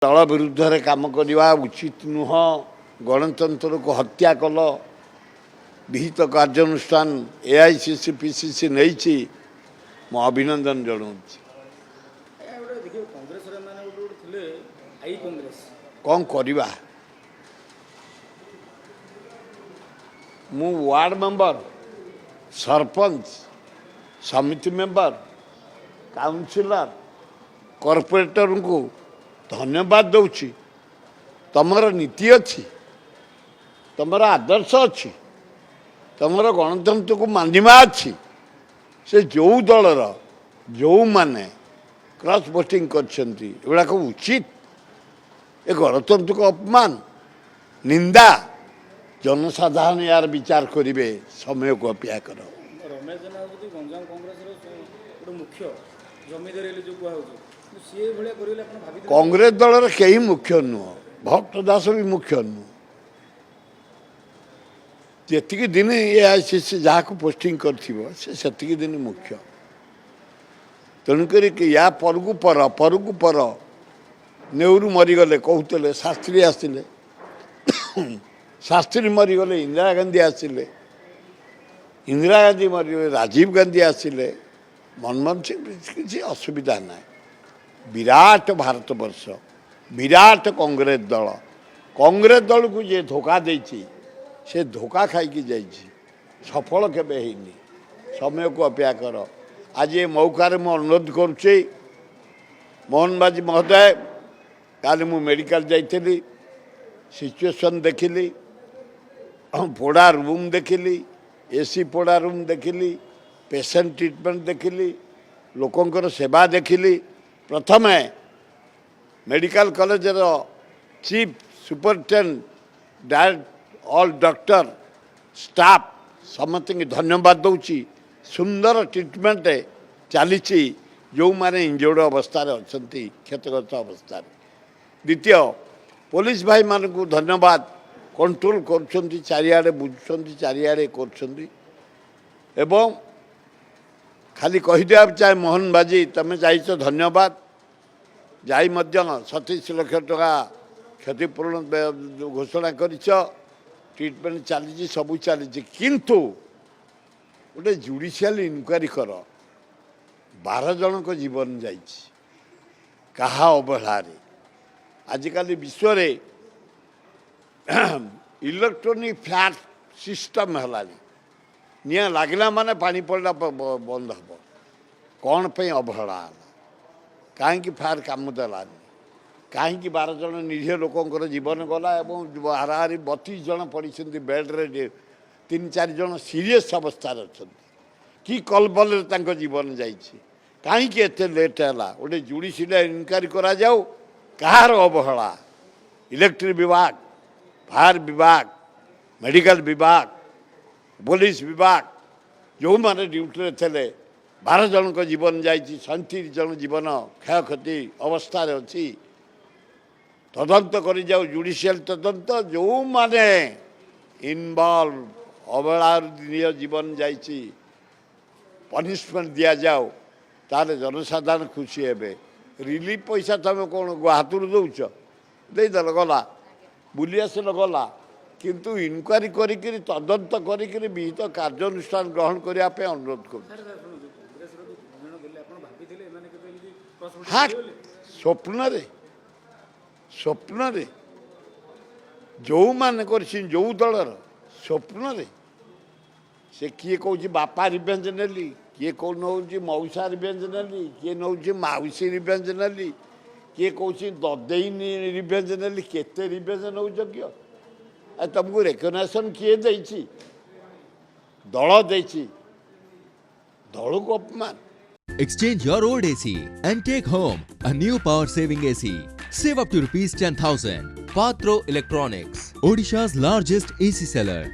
दल विरुद्ध काम करवा उचित नुह। गणतंत्र को हत्या कल विहित कार्यानुष्ठान एआईसीसी पीसीसी नहीं मो अभिनंदन जनाऊँ। कौन करवा मु वार्ड मेंबर सरपंच समिति मेंबर काउंसिलर कॉर्पोरेटर को धन्यवाद दौची। तमर नीति अच्छी, तमर आदर्श अच्छी, तमर गणतंत्र को मानिमा अच्छी। से जो दलर जो माने क्रॉस वोटिंग करगुड़ाक उचित ए गणतंत्र को अपमान निंदा जनसाधारण यार विचार करेंगे। समय को अपेक्षा कर रमेश जेना गंजाम कांग्रेस मुख्य जमीदारी जो कांग्रेस दल कई मुख्य नुह, भक्त दास भी मुख्य नुह। जी दिन एआईसीसी जहाँ को पोस्टिंग करती दिन मुख्य। तेणुक या परगु पर नेहरू मरीगले कहते शास्त्री आसिले शास्त्री मरीगले इंदिरा गांधी आसिले इंदिरा गांधी मरीगले राजीव गांधी आसिले मनमोहन सिंह किसी असुविधा ना। विराट भारत वर्ष विराट कांग्रेस दल को जे धोखा देछि से धोखा खाई जाइए सफल केबे हेनी। समय को अपेक्षा कर। आज ये मौकार मु अनुरोध करुचे मोहन बाजी महोदय काली मु मेडिकल जाइली सिचुएशन देखिली पोड़ा रूम देखिली एसी पोड़ा रूम देखिली पेशेंट ट्रीटमेंट देखिली लोकंकर सेवा देखिली। प्रथम medical college chief superintendent director all doctor staff समस्त धन्यवाद दूची। सुंदर ट्रीटमेंट चली जो माने इंजर्ड अवस्था अच्छा क्षतग्रस्त अवस्था। द्वितीय पुलिस भाई मान को धन्यवाद कंट्रोल कर चारिआडे बुझुं चारिआडे कर खाली कहीदेवा चाहे मोहन बाजी तुम जाइच धन्यवाद जाई 27 लाख टका क्षतिपूरण घोषणा कर ट्रीटमेंट चली सबू चली किंतु गोटे जुडिशियल इनक्वारी कर 12 जन को जीवन जाइए कहा अवहेला। आजिकल विश्व रे इलेक्ट्रॉनिक फ्लैट सिस्टम है निया लगला माने पानी पड़ला बंद हम कौन पे अवहेला कहीं फायर कम देलानी कहीं 12 जन निरीह लोकंर जीवन गला हाराहारी 32 जन पड़ी बेड्रे 3-4 जन सीरीयस अवस्था अच्छा कि कलबल जीवन जाई कहीं लेट है गोटे जुडिशियल इनक्वारी करा जाऊ कहार अवहेला। इलेक्ट्रिक विभाग फायर विभाग मेडिकल विभाग पुलिस विभाग जो माने ड्यूटी थे 12 जन को जीवन जाइए 37 जन जीवन क्षय क्षति अवस्था अच्छी तदंत कर जाओ जुडिशियल तदंत जो माने इनवॉल्व अवहेला जीवन जाइए पनिशमेंट दि जाओ ताले जनसाधारण खुशी हे। रिलीफ पैसा तुम कौन हाथ दौच देदेल गला बुली आसल गला किंतु इनक्वारी करी तदंत करी विहित कार्यानुष्ठान ग्रहण करने अनुरोध कर। हाँ स्वप्न जो मान कर जो दलर स्वप्न से किए कौच बापा रिवेंज नेली किए कौन नौ मौसा रिवेंज नेली किए नौ मौसी रिवेंज नेली किए कौच ददेई रिवेंज नेली केते रिवेंज नौ तुमको रेकग्नाइजेशन किए देछि दल देछि दल को अपमान। Exchange your old AC and take home a new power saving AC. Save up to ₹10,000. Patro Electronics, Odisha's largest AC seller.